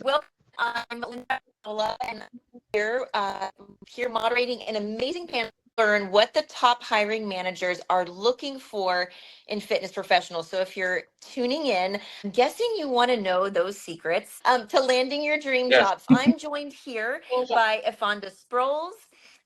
Well, I'm Lindsay and I'm here moderating an amazing panel to learn what the top hiring managers are looking for in fitness professionals. So if you're tuning in, I'm guessing you want to know those secrets to landing your dream jobs. I'm joined here by Efonda Sproles,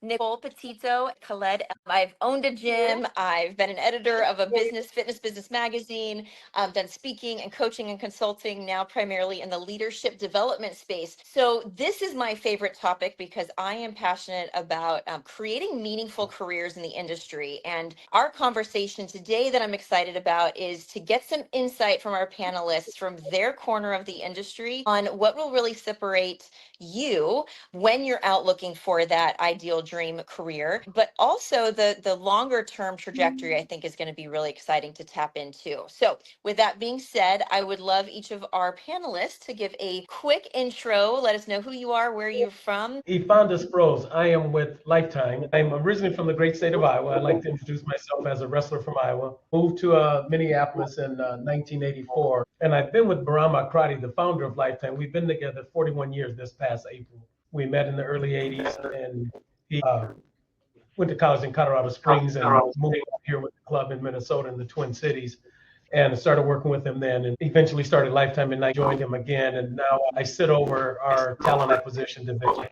Nicole, Petitto, Khaled. I've owned a gym. I've been an editor of a fitness magazine. I've done speaking and coaching and consulting, now primarily in the leadership development space. So this is my favorite topic because I am passionate about creating meaningful careers in the industry. And our conversation today that I'm excited about is to get some insight from our panelists from their corner of the industry on what will really separate you when you're out looking for that ideal dream career, but also the longer term trajectory I think is going to be really exciting to tap into. So with that being said, I would love each of our panelists to give a quick intro. Let us know who you are, where you're from. Efonda Sproles. I am with Lifetime. I'm originally from the great state of Iowa. I'd like to introduce myself as a wrestler from Iowa. Moved to Minneapolis in 1984, and I've been with Barama Karate, the founder of Lifetime. We've been together 41 years this past April. We met in the early 80s, and he went to college in Colorado Springs and moved up here with the club in Minnesota in the Twin Cities. And started working with him then, and eventually started Lifetime, and I joined him again, and now I sit over our talent acquisition division.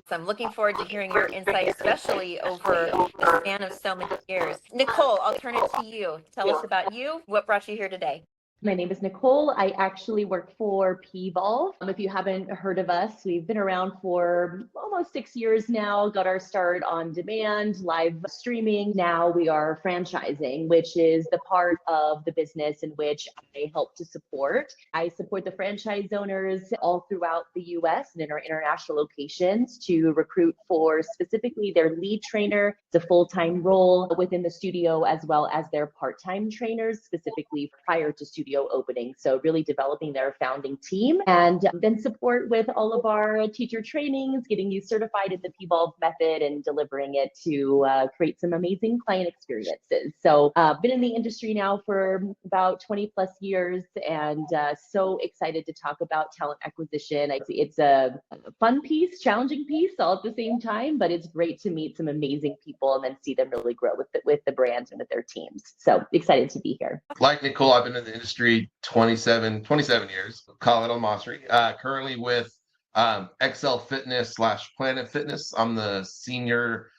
So I'm looking forward to hearing your insight, especially over the span of so many years. Nicole, I'll turn it to you. Tell us about you. What brought you here today? My name is Nicole. I actually work for PVolve. If you haven't heard of us, we've been around for almost 6 years now, got our start on demand, live streaming. Now we are franchising, which is the part of the business in which I help to support. I support the franchise owners all throughout the US and in our international locations to recruit for specifically their lead trainer. It's a full-time role within the studio, as well as their part-time trainers, specifically prior to studio opening. So really developing their founding team, and then support with all of our teacher trainings, getting you certified in the PVolve method and delivering it to create some amazing client experiences. So been in the industry now for about 20 plus years, and so excited to talk about talent acquisition. It's a fun piece, challenging piece all at the same time, but it's great to meet some amazing people and then see them really grow with the brand and with their teams. So excited to be here. Like Nicole, I've been in the industry 27 years. Khaled Elmasri, currently with XL Fitness / Planet Fitness. I'm the senior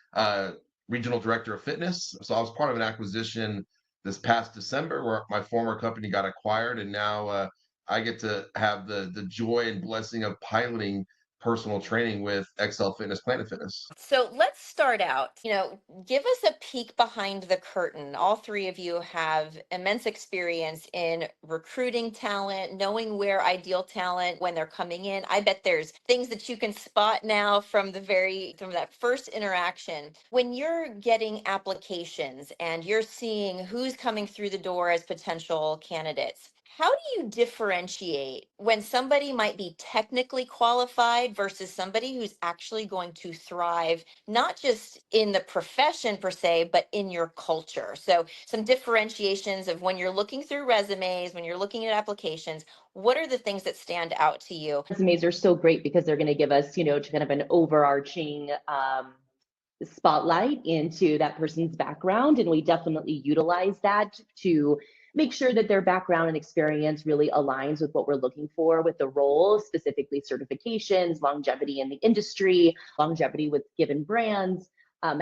regional director of fitness. So I was part of an acquisition this past December where my former company got acquired, and now I get to have the joy and blessing of piloting personal training with XL Fitness, Planet Fitness. So let's start out, give us a peek behind the curtain. All three of you have immense experience in recruiting talent, knowing where ideal talent when they're coming in. I bet there's things that you can spot now from that first interaction. When you're getting applications and you're seeing who's coming through the door as potential candidates, how do you differentiate when somebody might be technically qualified versus somebody who's actually going to thrive, not just in the profession per se, but in your culture? So some differentiations of when you're looking through resumes, when you're looking at applications, what are the things that stand out to you? Resumes are so great because they're going to give us, kind of an overarching spotlight into that person's background. And we definitely utilize that to make sure that their background and experience really aligns with what we're looking for with the role, specifically certifications, longevity in the industry, longevity with given brands.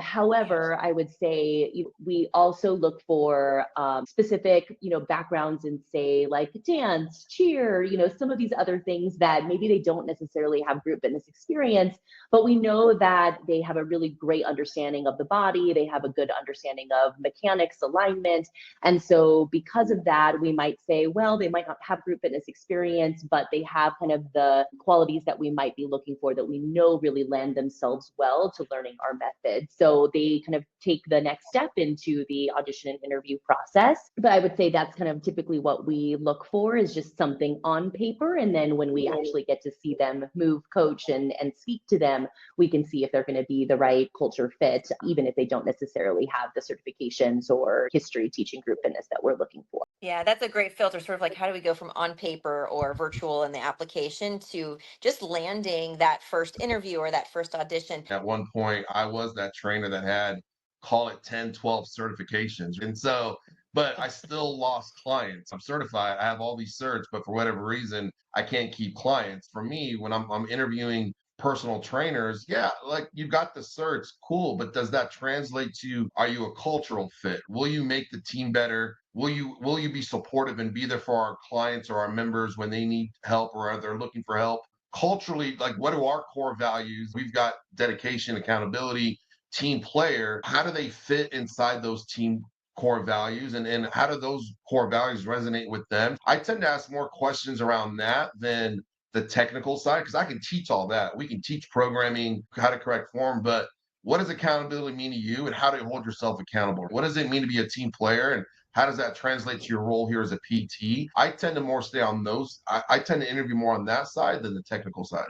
However, I would say we also look for specific, backgrounds in, say, like dance, cheer, some of these other things that maybe they don't necessarily have group fitness experience, but we know that they have a really great understanding of the body. They have a good understanding of mechanics, alignment. And so because of that, we might say, well, they might not have group fitness experience, but they have kind of the qualities that we might be looking for that we know really lend themselves well to learning our methods. So they kind of take the next step into the audition and interview process. But I would say that's kind of typically what we look for, is just something on paper. And then when we actually get to see them move, coach, and speak to them, we can see if they're going to be the right culture fit, even if they don't necessarily have the certifications or history, teaching, group fitness that we're looking for. Yeah, that's a great filter, sort of like how do we go from on paper or virtual in the application to just landing that first interview or that first audition. At one point, I was that trainer that had, call it 10, 12 certifications. And so, but I still lost clients. I'm certified. I have all these certs, but for whatever reason, I can't keep clients. For me, when I'm interviewing personal trainers, yeah, like you got the certs, cool, but does that translate to, are you a cultural fit? Will you make the team better? Will you be supportive and be there for our clients or our members when they need help or they're looking for help? Culturally, like what are our core values? We've got dedication, accountability, team player. How do they fit inside those team core values, and how do those core values resonate with them? I tend to ask more questions around that than the technical side, because I can teach all that. We can teach programming, how to correct form, but what does accountability mean to you, and how do you hold yourself accountable? What does it mean to be a team player, and how does that translate to your role here as a PT? I tend to more stay on those. I tend to interview more on that side than the technical side.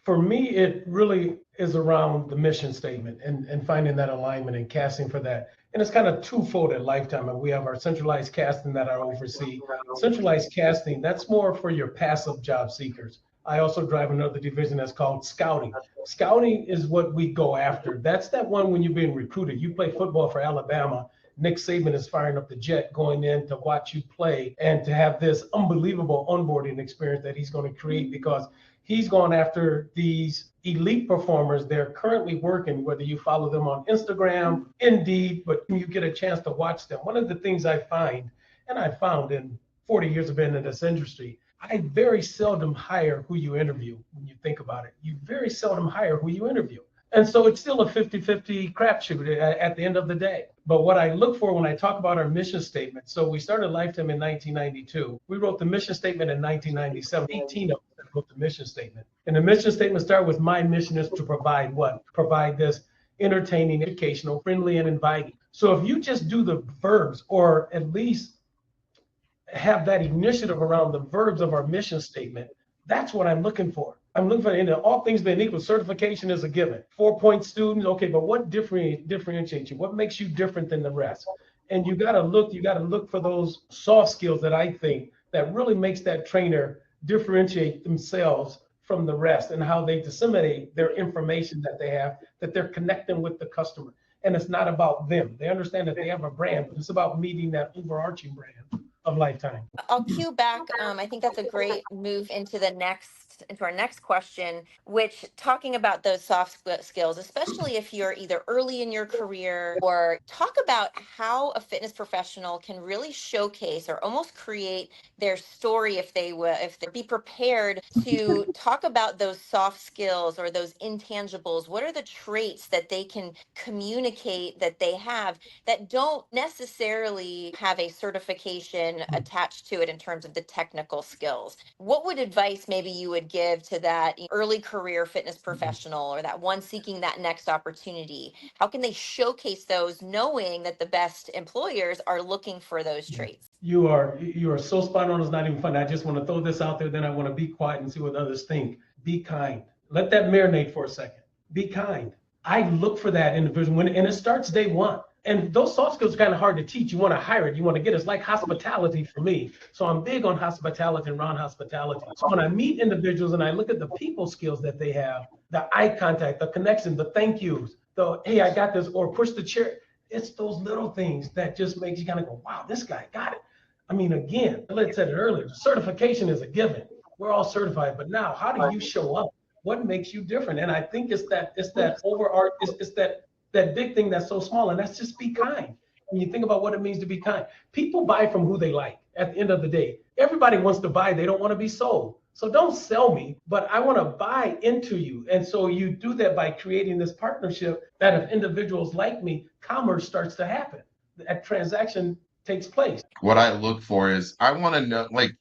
For me, it really is around the mission statement and finding that alignment and casting for that. And it's kind of twofold at Lifetime. And we have our centralized casting that I oversee. Centralized casting, that's more for your passive job seekers. I also drive another division that's called scouting. Scouting is what we go after. That's that one when you're being recruited. You play football for Alabama. Nick Saban is firing up the jet going in to watch you play and to have this unbelievable onboarding experience that he's going to create, because he's going after these elite performers. They're currently working, whether you follow them on Instagram, Indeed, but you get a chance to watch them. One of the things I find, and I found in 40 years of being in this industry, I very seldom hire who you interview. When you think about it, you very seldom hire who you interview. And so it's still a 50-50 crapshoot at the end of the day. But what I look for when I talk about our mission statement, so we started Lifetime in 1992. We wrote the mission statement in 1997. 18 of us wrote the mission statement. And the mission statement started with, my mission is to provide what? Provide this entertaining, educational, friendly, and inviting. So if you just do the verbs, or at least have that initiative around the verbs of our mission statement, that's what I'm looking for. I'm looking for, all things being equal, certification is a given. 4-point students, okay, but what differentiates you? What makes you different than the rest? And you gotta look for those soft skills that I think that really makes that trainer differentiate themselves from the rest, and how they disseminate their information that they have, that they're connecting with the customer. And it's not about them. They understand that they have a brand, but it's about meeting that overarching brand of Lifetime. I'll cue back. I think that's a great move into our next question, which talking about those soft skills, especially if you're either early in your career, or talk about how a fitness professional can really showcase or almost create their story if they be prepared to talk about those soft skills or those intangibles. What are the traits that they can communicate that they have that don't necessarily have a certification attached to it in terms of the technical skills? What would advice maybe you would give to that early career fitness professional, or that one seeking that next opportunity? How can they showcase those, knowing that the best employers are looking for those traits? You are so spot on. It's not even funny. I just want to throw this out there, then I want to be quiet and see what others think. Be kind. Let that marinate for a second. Be kind. I look for that individual and it starts day one. And those soft skills are kind of hard to teach. You want to hire it. You want to get it. It's like hospitality for me. So I'm big on hospitality and around hospitality. So when I meet individuals and I look at the people skills that they have, the eye contact, the connection, the thank yous, the, hey, I got this, or push the chair. It's those little things that just makes you kind of go, wow, this guy got it. I mean, again, Khaled said it earlier, certification is a given. We're all certified, but now how do you show up? What makes you different? And I think it's that big thing that's so small, and that's just be kind. When you think about what it means to be kind, people buy from who they like. At the end of the day, everybody wants to buy, they don't want to be sold. So don't sell me, but I want to buy into you. And so you do that by creating this partnership that if individuals like me, commerce starts to happen. That transaction takes place. What I look for is, I want to know, like,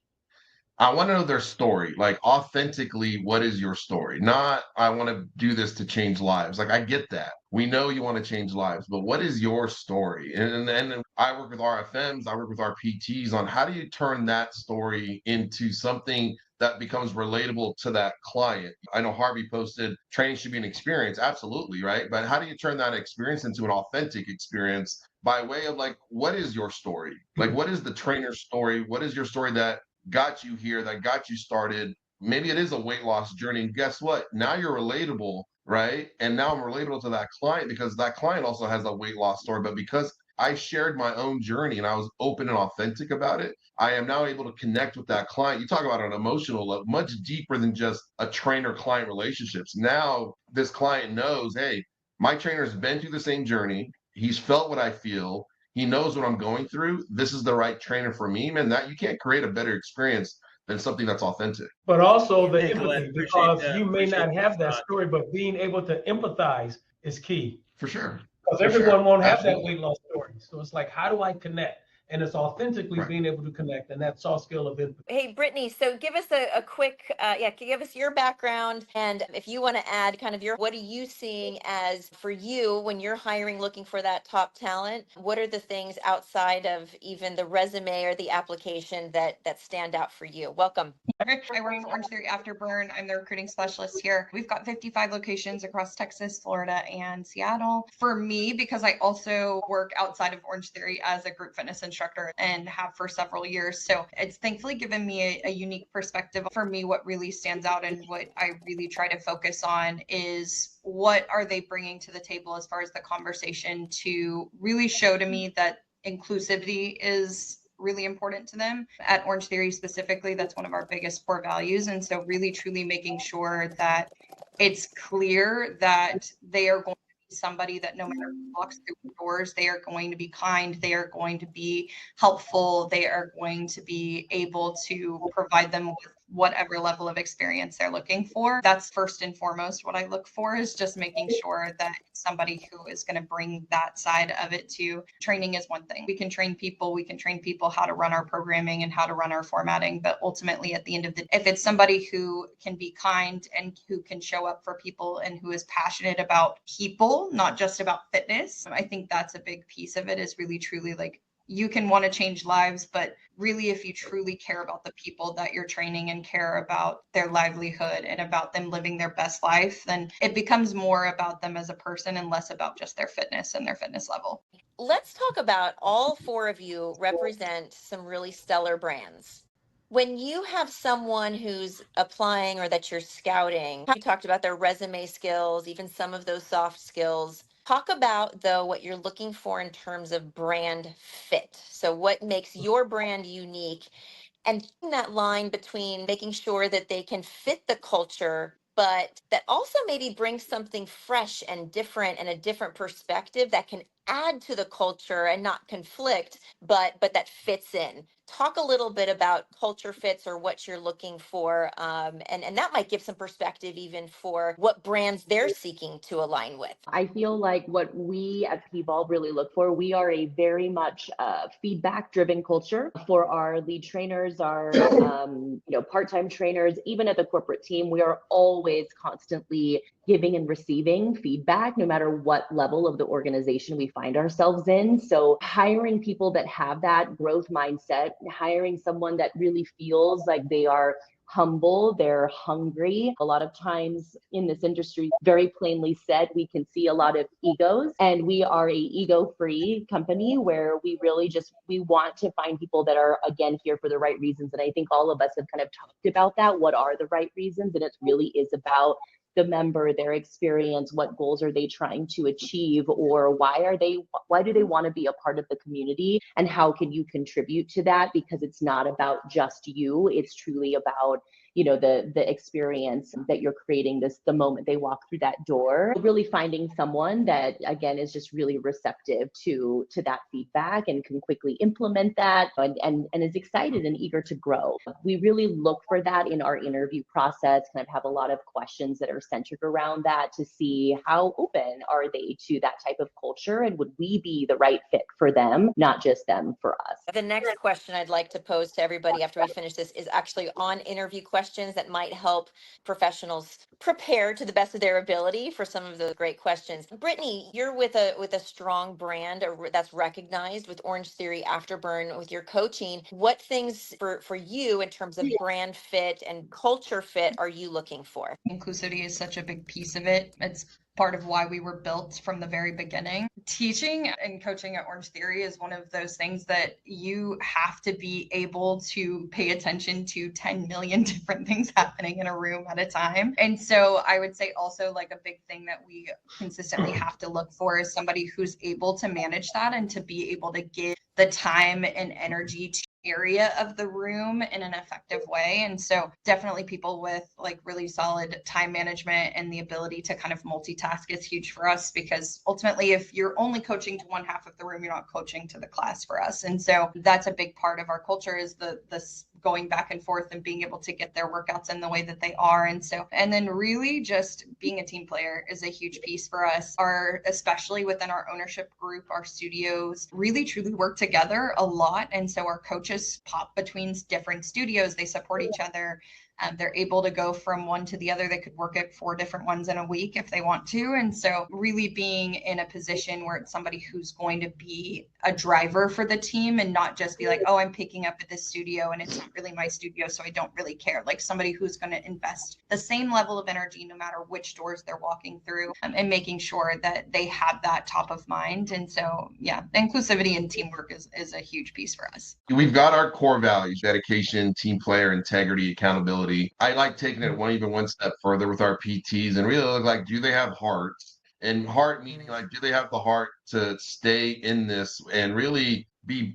I want to know their story, like authentically, what is your story? Not, I want to do this to change lives. Like, I get that. We know you want to change lives, but what is your story? And I work with RFMs, I work with our PTs on how do you turn that story into something that becomes relatable to that client. I know Harvey posted training should be an experience. Absolutely, right? But how do you turn that experience into an authentic experience by way of like, what is your story? Like, what is the trainer's story? What is your story that got you here, that got you started? Maybe it is a weight loss journey. And guess what? Now you're relatable, right? And now I'm relatable to that client because that client also has a weight loss story. But because I shared my own journey and I was open and authentic about it, I am now able to connect with that client. You talk about an emotional level, much deeper than just a trainer-client relationships. Now this client knows, hey, my trainer's been through the same journey. He's felt what I feel. He knows what I'm going through. This is the right trainer for me, man. That you can't create a better experience than something that's authentic. But also the Hey, Khaled, empathy, because you may appreciate not have the that thought. story, but being able to empathize is key. For sure. Because For everyone sure. won't have that Absolutely. weight loss story. So it's like, how do I connect? And it's authentically Right. being able to connect, and that soft skill of empathy. Hey, Brittany, so give us a quick, give us your background. And if you want to add kind of what are you seeing as for you when you're hiring, looking for that top talent? What are the things outside of even the resume or the application that stand out for you? Welcome. I work for Orange Theory Afterburn. I'm the recruiting specialist here. We've got 55 locations across Texas, Florida, and Seattle. For me, because I also work outside of Orange Theory as a group fitness instructor and have for several years. So it's thankfully given me a unique perspective. For me, what really stands out and what I really try to focus on is what are they bringing to the table as far as the conversation to really show to me that inclusivity is really important to them. At Orange Theory specifically, that's one of our biggest core values. And so really truly making sure that it's clear that they are going to be somebody that no matter who walks through the doors, they are going to be kind, they are going to be helpful, they are going to be able to provide them with whatever level of experience they're looking for. That's first and foremost what I look for, is just making sure that somebody who is going to bring that side of it to training is one thing. We can train people how to run our programming and how to run our formatting, but ultimately at the end of the day, if it's somebody who can be kind and who can show up for people and who is passionate about people, not just about fitness, I think that's a big piece of it, is really truly like, you can want to change lives, but really, if you truly care about the people that you're training and care about their livelihood and about them living their best life, then it becomes more about them as a person and less about just their fitness and their fitness level. Let's talk about, all four of you represent some really stellar brands. When you have someone who's applying or that you're scouting, you talked about their resume skills, even some of those soft skills. Talk about, though, what you're looking for in terms of brand fit. So what makes your brand unique, and that line between making sure that they can fit the culture, but that also maybe brings something fresh and different and a different perspective that can add to the culture and not conflict, but that fits in. Talk a little bit about culture fits or what you're looking for, and that might give some perspective even for what brands they're seeking to align with. I feel like what we at P-Evolve really look for, we are a very much feedback-driven culture for our lead trainers, our part-time trainers, even at the corporate team. We are always constantly giving and receiving feedback, no matter what level of the organization we find ourselves in. So hiring people that have that growth mindset, hiring someone that really feels like they are humble, they're hungry. A lot of times in this industry, very plainly said, we can see a lot of egos, and we are a ego-free company where we really we want to find people that are, again, here for the right reasons. And I think all of us have kind of talked about that. What are the right reasons? And it really is about the member, their experience, what goals are they trying to achieve, or why do they want to be a part of the community, and how can you contribute to that? Because it's not about just you, it's truly about the experience that you're creating the moment they walk through that door. Really finding someone that, again, is just really receptive to that feedback and can quickly implement that and is excited and eager to grow. We really look for that in our interview process, kind of have a lot of questions that are centered around that to see how open are they to that type of culture, and would we be the right fit for them, not just them for us. The next question I'd like to pose to everybody after we finish this is actually on interview questions that might help professionals prepare to the best of their ability for some of the great questions. Brittany, you're with a strong brand that's recognized with Orange Theory Afterburn with your coaching. What things for you in terms of brand fit and culture fit are you looking for? Inclusivity is such a big piece of it. It's part of why we were built from the very beginning. Teaching and coaching at Orange Theory is one of those things that you have to be able to pay attention to 10 million different things happening in a room at a time. And so I would say also, like, a big thing that we consistently have to look for is somebody who's able to manage that and to be able to give the time and energy to area of the room in an effective way. And so definitely people with like really solid time management and the ability to kind of multitask is huge for us, because ultimately if you're only coaching to one half of the room, you're not coaching to the class for us. And so that's a big part of our culture, is the going back and forth and being able to get their workouts in the way that they are. And then really just being a team player is a huge piece for us. Especially within our ownership group, our studios really truly work together a lot. And so our coaches pop between different studios, they support each other. They're able to go from one to the other. They could work at 4 different ones in a week if they want to. And so really being in a position where it's somebody who's going to be a driver for the team and not just be like, oh, I'm picking up at this studio and it's not really my studio, so I don't really care. Like somebody who's going to invest the same level of energy no matter which doors they're walking through, and making sure that they have that top of mind. And so, yeah, inclusivity and teamwork is a huge piece for us. We've got our core values: dedication, team player, integrity, accountability. I like taking it one step further with our PTs and really look like, do they have heart? And heart meaning like, do they have the heart to stay in this and really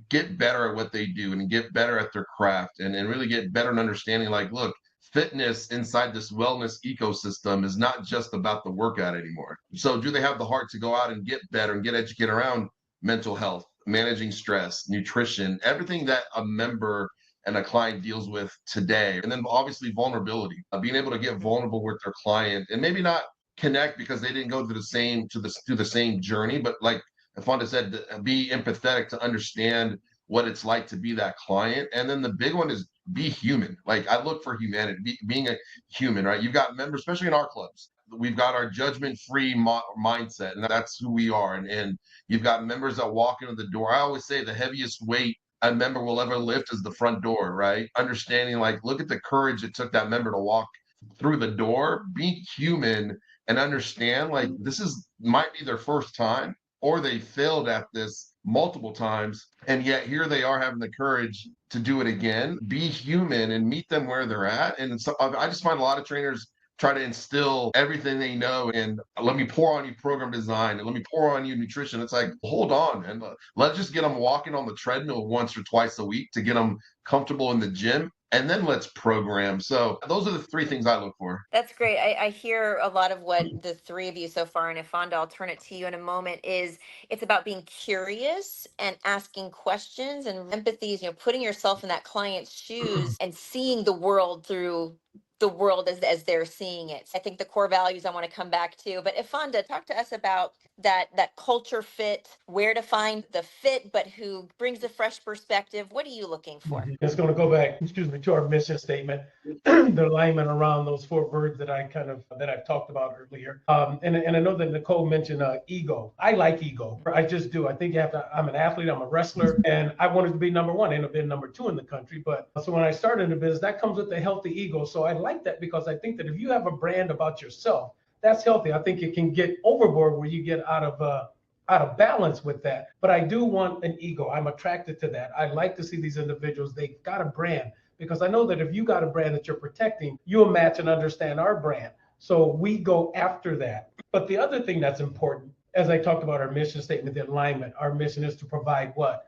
get better at what they do and get better at their craft and really get better in understanding, like, look, fitness inside this wellness ecosystem is not just about the workout anymore. So do they have the heart to go out and get better and get educated around mental health, managing stress, nutrition, everything that a member and a client deals with today? And then obviously vulnerability, being able to get vulnerable with their client and maybe not connect because they didn't go through the same journey, but like Efonda said, to be empathetic, to understand what it's like to be that client. And then the big one is be human. Like I look for humanity, being a human, right? You've got members, especially in our clubs, we've got our judgment-free mindset, and that's who we are. And you've got members that walk into the door. I always say the heaviest weight a member will ever lift is the front door, right? Understanding, like, look at the courage it took that member to walk through the door, be human, and understand, like, might be their first time, or they failed at this multiple times, and yet here they are having the courage to do it again. Be human and meet them where they're at. And so I just find a lot of trainers try to instill everything they know and let me pour on you program design and let me pour on you nutrition. It's like, hold on, and let's just get them walking on the treadmill once or twice a week to get them comfortable in the gym, and then let's program. So those are the 3 things I look for. That's great. I hear a lot of what the 3 of you so far, and Efonda, I'll turn it to you in a moment, is it's about being curious and asking questions and empathy, putting yourself in that client's shoes and seeing the world through the world as they're seeing it. I think the core values I want to come back to, but Efonda, talk to us about that culture fit, where to find the fit, but who brings a fresh perspective. What are you looking for? It's going to go back, to our mission statement, the alignment around those 4 words that I talked about earlier. And I know that Nicole mentioned ego. I like ego. I just do. I think I'm an athlete, I'm a wrestler, and I wanted to be number 1. I ended up being number 2 in the country. But so when I started in the business, that comes with a healthy ego. So I like that, because I think that if you have a brand about yourself, that's healthy. I think it can get overboard where you get out of balance with that. But I do want an ego. I'm attracted to that. I like to see these individuals, they got a brand, because I know that if you got a brand that you're protecting, you'll match and understand our brand. So we go after that. But the other thing that's important, as I talked about our mission statement, the alignment, our mission is to provide what?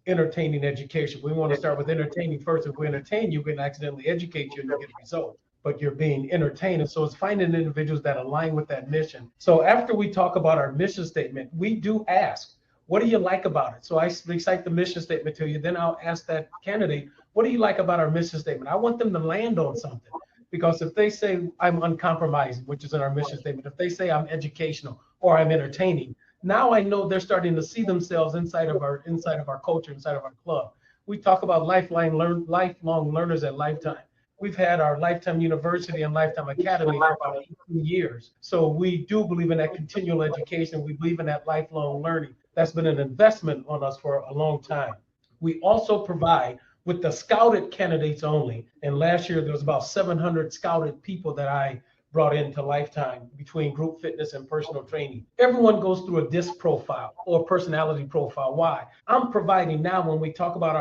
entertaining education. We want to start with entertaining first. If we entertain you, we can accidentally educate you and you get results. But you're being entertained. And so it's finding individuals that align with that mission. So after we talk about our mission statement, we do ask, what do you like about it? So I recite the mission statement to you. Then I'll ask that candidate, what do you like about our mission statement? I want them to land on something. Because if they say I'm uncompromising, which is in our mission statement, if they say I'm educational or I'm entertaining, now I know they're starting to see themselves inside of our culture, inside of our club. We talk about lifelong learners at Lifetime. We've had our Lifetime University and Lifetime Academy for about 18 years. So we do believe in that continual education. We believe in that lifelong learning. That's been an investment on us for a long time. We also provide with the scouted candidates only. And last year there was about 700 scouted people that I brought into Lifetime between group fitness and personal training. Everyone goes through a DISC profile or personality profile. Why? I'm providing now when we talk about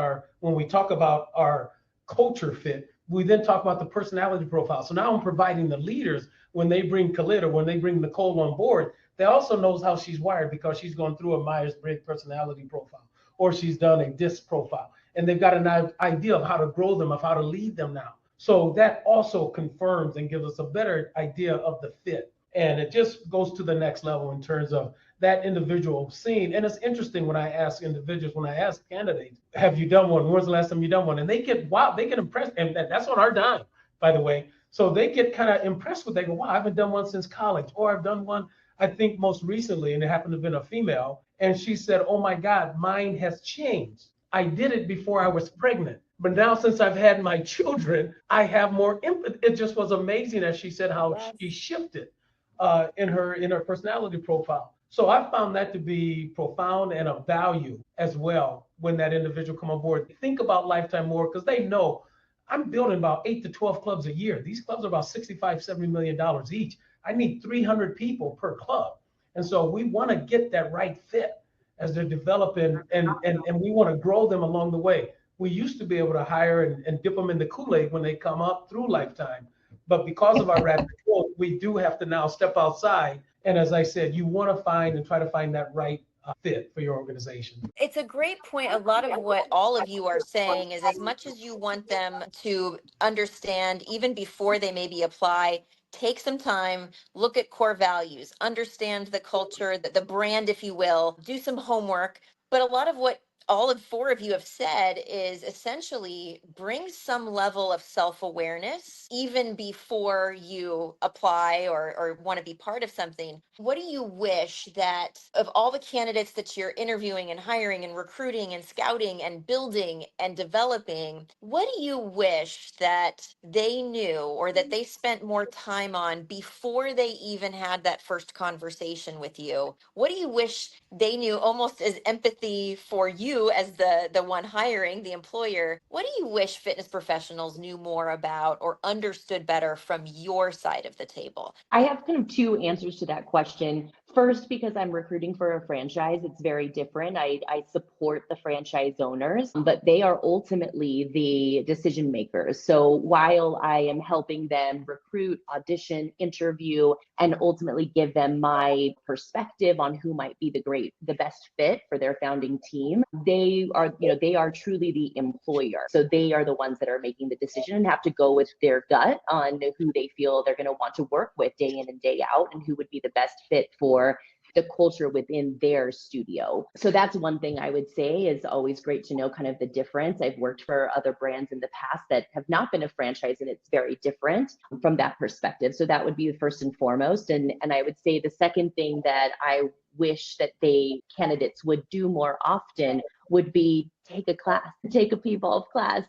our culture fit, we then talk about the personality profile. So now I'm providing the leaders when they bring Khaled or when they bring Nicole on board, they also knows how she's wired because she's gone through a Myers-Briggs personality profile or she's done a DISC profile. And they've got an idea of how to grow them, of how to lead them now. So that also confirms and gives us a better idea of the fit. And it just goes to the next level in terms of that individual seeing. And it's interesting when I ask individuals, when I ask candidates, have you done one? When's the last time you done one? And they get, wow, they get impressed. And that's on our dime, by the way. So they get kind of impressed with, they go, wow, I haven't done one since college. Or I've done one, I think most recently, and it happened to have been a female. And she said, oh my God, mine has changed. I did it before I was pregnant. But now since I've had my children, I have more empathy. It just was amazing, as she said, how she shifted in her personality profile. So I found that to be profound and of value as well when that individual come on board. Think about Lifetime more because they know I'm building about 8 to 12 clubs a year. These clubs are about $65, $70 million each. I need 300 people per club. And so we want to get that right fit as they're developing, and we want to grow them along the way. We used to be able to hire and dip them in the Kool-Aid when they come up through Lifetime. But because of our rapid growth, we do have to now step outside. And as I said, you want to find and try to find that right fit for your organization. It's a great point. A lot of what all of you are saying is as much as you want them to understand, even before they maybe apply, take some time, look at core values, understand the culture, the brand, if you will, do some homework. But a lot of what all of four of you have said is essentially bring some level of self-awareness even before you apply or want to be part of something. What do you wish that of all the candidates that you're interviewing and hiring and recruiting and scouting and building and developing, what do you wish that they knew or that they spent more time on before they even had that first conversation with you? What do you wish they knew, almost as empathy for you as the one hiring, the employer? What do you wish fitness professionals knew more about or understood better from your side of the table? I have kind of two answers to that question. First, because I'm recruiting for a franchise, it's very different. I support the franchise owners, but they are ultimately the decision makers. So while I am helping them recruit, audition, interview, and ultimately give them my perspective on who might be the best fit for their founding team, they are truly the employer. So they are the ones that are making the decision and have to go with their gut on who they feel they're going to want to work with day in and day out and who would be the best fit for the culture within their studio. So that's one thing I would say is always great to know kind of the difference. I've worked for other brands in the past that have not been a franchise, and it's very different from that perspective. So that would be the first and foremost. And I would say the second thing that I wish that candidates would do more often would be take a class, take a P-Volve class.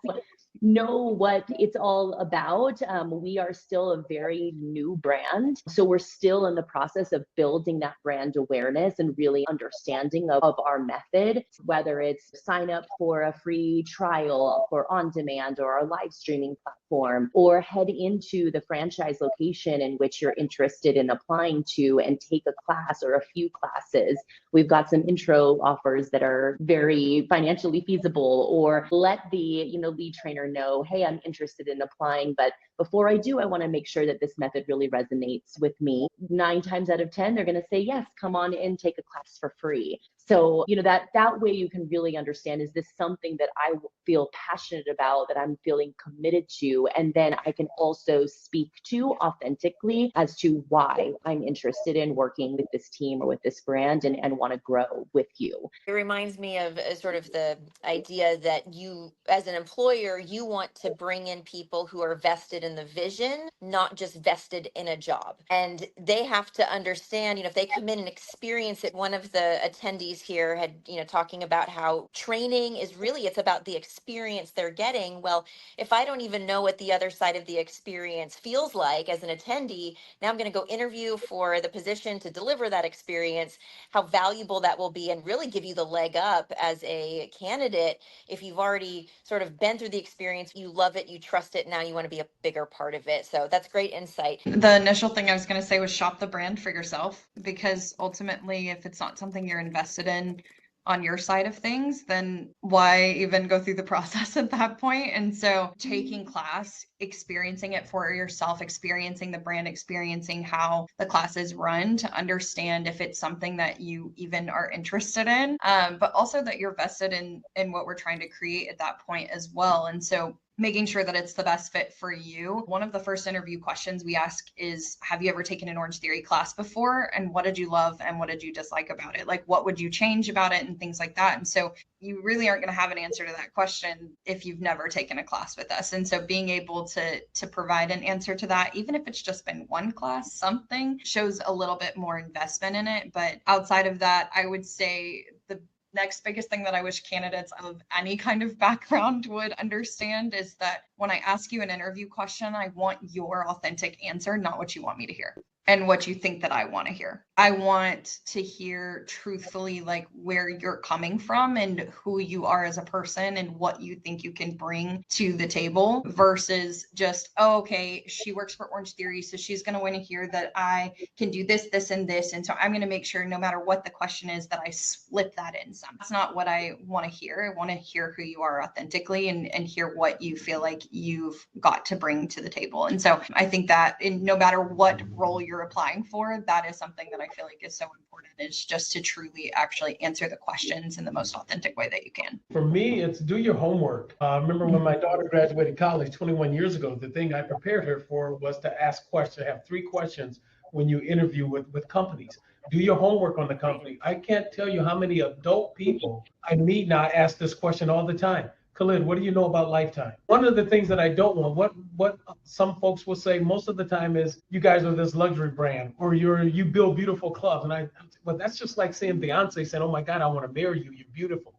Know what it's all about. We are still a very new brand. So we're still in the process of building that brand awareness and really understanding of our method, whether it's sign up for a free trial for on demand or our live streaming platform, or head into the franchise location in which you're interested in applying to and take a class or a few classes. We've got some intro offers that are very financially feasible, or let the lead trainer know, hey, I'm interested in applying, but before I do, I want to make sure that this method really resonates with me. 9 times out of 10, they're going to say, yes, come on in, take a class for free. So, that way you can really understand, is this something that I feel passionate about, that I'm feeling committed to? And then I can also speak to authentically as to why I'm interested in working with this team or with this brand and want to grow with you. It reminds me of sort of the idea that you, as an employer, you want to bring in people who are vested in the vision, not just vested in a job. And they have to understand, if they come in and experience it. One of the attendees here had, talking about how training is really, it's about the experience they're getting. Well, if I don't even know what the other side of the experience feels like as an attendee, now I'm going to go interview for the position to deliver that experience, how valuable that will be, and really give you the leg up as a candidate. If you've already sort of been through the experience, you love it, you trust it, now you want to be a bigger part of it. So that's great insight. The initial thing I was going to say was shop the brand for yourself, because ultimately, if it's not something you're invested in on your side of things, then why even go through the process at that point? And so taking class, experiencing it for yourself, experiencing the brand, experiencing how the class is run to understand if it's something that you even are interested in, but also that you're vested in what we're trying to create at that point as well. And so making sure that it's the best fit for you. One of the first interview questions we ask is, have you ever taken an Orange Theory class before? And what did you love and what did you dislike about it? Like, what would you change about it and things like that? And so you really aren't going to have an answer to that question if you've never taken a class with us. And so being able to provide an answer to that, even if it's just been one class, something shows a little bit more investment in it. But outside of that, I would say the next biggest thing that I wish candidates of any kind of background would understand is that when I ask you an interview question, I want your authentic answer, not what you want me to hear and what you think that I want to hear. I want to hear truthfully, like, where you're coming from and who you are as a person and what you think you can bring to the table, versus just, oh, okay, she works for Orange Theory, so she's going to want to hear that I can do this, this, and this. And so I'm going to make sure no matter what the question is that I slip that in some. That's not what I want to hear. I want to hear who you are authentically and hear what you feel like you've got to bring to the table. And so I think that no matter what role you're applying for, that is something that I feel like is so important, is just to truly actually answer the questions in the most authentic way that you can. For me, it's do your homework. I remember when my daughter graduated college 21 years ago, the thing I prepared her for was to ask questions, have 3 questions when you interview with companies. Do your homework on the company. I can't tell you how many adult people I meet now ask this question all the time. Khaled, what do you know about Lifetime? One of the things that I don't want, what some folks will say most of the time is, you guys are this luxury brand, or you build beautiful clubs. And well, that's just like saying Beyonce saying, oh my God, I want to marry you, you're beautiful.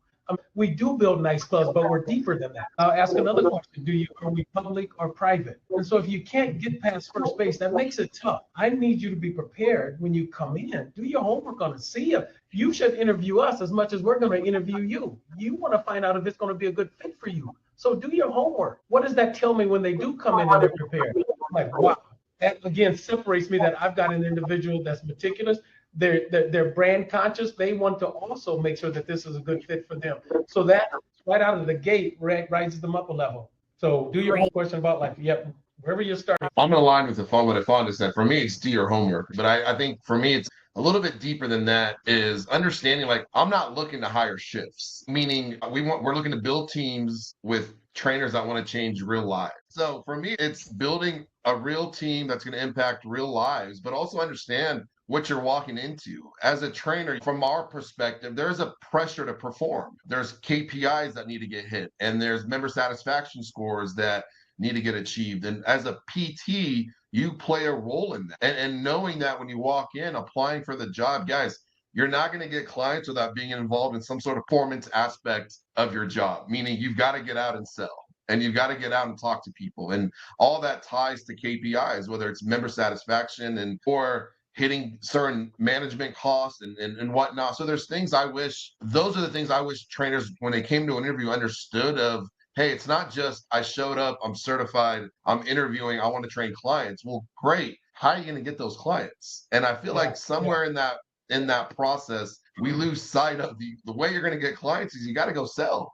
We do build nice clubs, but we're deeper than that. I'll ask another question. Are we public or private? And so if you can't get past first base, that makes it tough. I need you to be prepared when you come in. Do your homework on it. See if you should interview us as much as we're going to interview you. You want to find out if it's going to be a good fit for you. So do your homework. What does that tell me when they do come in and they're prepared? I'm like, wow. That again separates me, that I've got an individual that's meticulous. They're brand conscious. They want to also make sure that this is a good fit for them. So that right out of the gate rises them up a level. So do your whole question about life. Yep. Wherever you're starting. I'm in line with what Efonda said. For me, it's do your homework. But I think for me, it's a little bit deeper than that, is understanding, like, I'm not looking to hire shifts, meaning we're looking to build teams with trainers that want to change real lives. So for me, it's building a real team that's going to impact real lives, but also understand what you're walking into. As a trainer, from our perspective, there's a pressure to perform. There's KPIs that need to get hit, and there's member satisfaction scores that need to get achieved. And as a PT, you play a role in that. And knowing that when you walk in, applying for the job, guys, you're not going to get clients without being involved in some sort of performance aspect of your job, meaning you've got to get out and sell. And you've got to get out and talk to people. And all that ties to KPIs, whether it's member satisfaction or hitting certain management costs and whatnot. So those are the things I wish trainers, when they came to an interview, understood of, hey, it's not just I showed up, I'm certified, I'm interviewing, I want to train clients. Well, great. How are you going to get those clients? And I feel like somewhere in that process, we lose sight of the way you're going to get clients is you got to go sell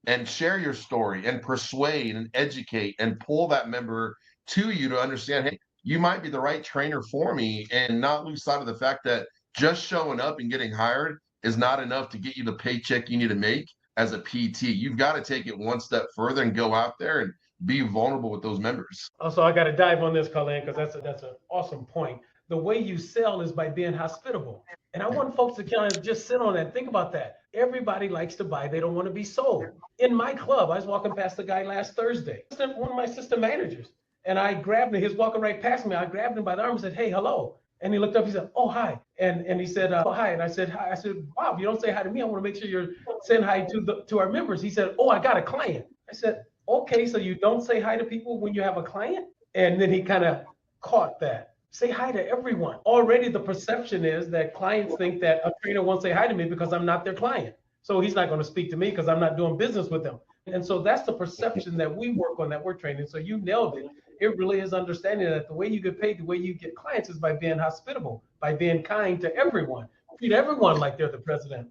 and share your story and persuade and educate and pull that member to you to understand, hey, you might be the right trainer for me, and not lose sight of the fact that just showing up and getting hired is not enough to get you the paycheck you need to make as a PT. You've got to take it one step further and go out there and be vulnerable with those members. Also, I got to dive on this, Khaled, because that's an awesome point. The way you sell is by being hospitable. And I want folks to kind of just sit on that. Think about that. Everybody likes to buy. They don't want to be sold. In my club, I was walking past the guy last Thursday, one of my assistant managers, and I grabbed him. He was walking right past me. I grabbed him by the arm and said, "Hey, hello." And he looked up, he said, "Oh, hi." And he said, "Oh, hi." And I said, "Hi." I said, "Wow, if you don't say hi to me, I want to make sure you're saying hi to our members." He said, "Oh, I got a client." I said, "Okay, so you don't say hi to people when you have a client?" And then he kind of caught that. Say hi to everyone. Already the perception is that clients think that a trainer won't say hi to me because I'm not their client. So he's not going to speak to me because I'm not doing business with them. And so that's the perception that we work on, that we're training. So you nailed it. It really is understanding that the way you get paid, the way you get clients is by being hospitable, by being kind to everyone. Treat everyone like they're the president.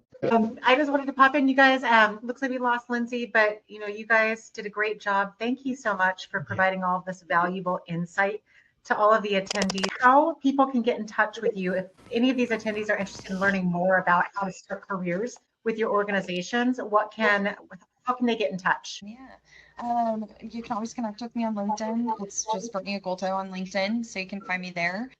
I just wanted to pop in, you guys. Looks like we lost Lindsay, but you guys did a great job. Thank you so much for providing all of this valuable insight to all of the attendees. How people can get in touch with you if any of these attendees are interested in learning more about how to start careers with your organizations. How can they get in touch? Yeah. You can always connect with me on LinkedIn. It's just Brittany Agulto on LinkedIn, so you can find me there.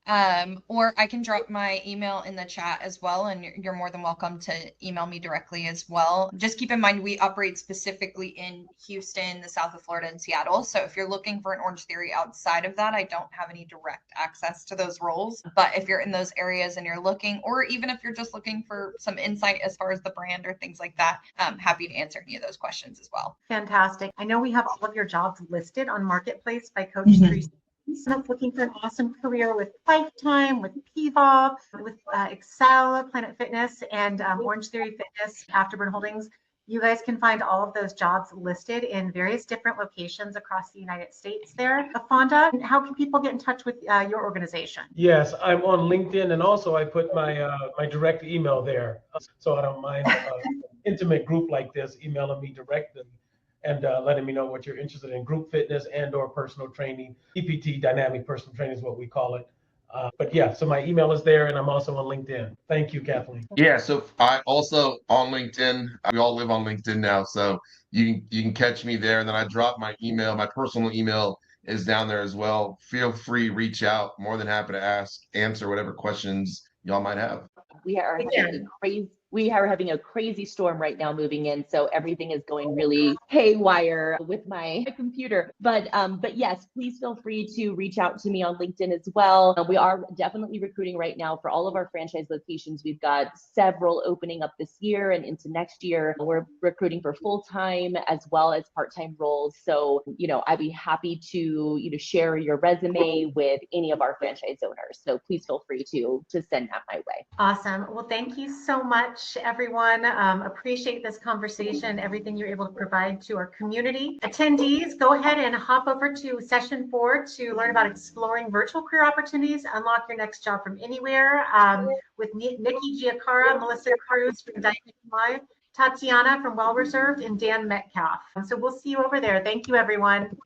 Or I can drop my email in the chat as well, and you're more than welcome to email me directly as well. Just keep in mind, we operate specifically in Houston, the south of Florida, and Seattle. So if you're looking for an Orange Theory outside of that, I don't have any direct access to those roles. But if you're in those areas and you're looking, or even if you're just looking for some insight as far as the brand or things like that, I'm happy to answer any of those questions as well. Fantastic. I know we have all of your jobs listed on Marketplace by Coach 360. Someone's looking for an awesome career with Lifetime, with PVOV, with Excel, Planet Fitness, and Orange Theory Fitness, Afterburn Holdings. You guys can find all of those jobs listed in various different locations across the United States there. Efonda, how can people get in touch with your organization? Yes, I'm on LinkedIn, and also I put my my direct email there. So I don't mind an intimate group like this emailing me directly and letting me know what you're interested in, group fitness and or personal training. DPT, dynamic personal training is what we call it. But yeah, so my email is there, and I'm also on LinkedIn. Thank you, Kathleen. Yeah, so I also on LinkedIn. We all live on LinkedIn now, so you can catch me there. And then I drop my email. My personal email is down there as well. Feel free, reach out. More than happy to answer whatever questions y'all might have. We are having a crazy storm right now moving in, so everything is going really haywire with my computer. But yes, please feel free to reach out to me on LinkedIn as well. We are definitely recruiting right now for all of our franchise locations. We've got several opening up this year and into next year. We're recruiting for full-time as well as part-time roles. So, I'd be happy to, share your resume with any of our franchise owners. So please feel free to send that my way. Awesome. Well, thank you so much, everyone. Appreciate this conversation, everything you're able to provide to our community. Attendees, go ahead and hop over to session 4 to learn about exploring virtual career opportunities. Unlock your next job from anywhere with Nikki Giacara, Melissa Cruz from Dynamic Live, Tatiana from Well Reserved, and Dan Metcalf. So we'll see you over there. Thank you, everyone.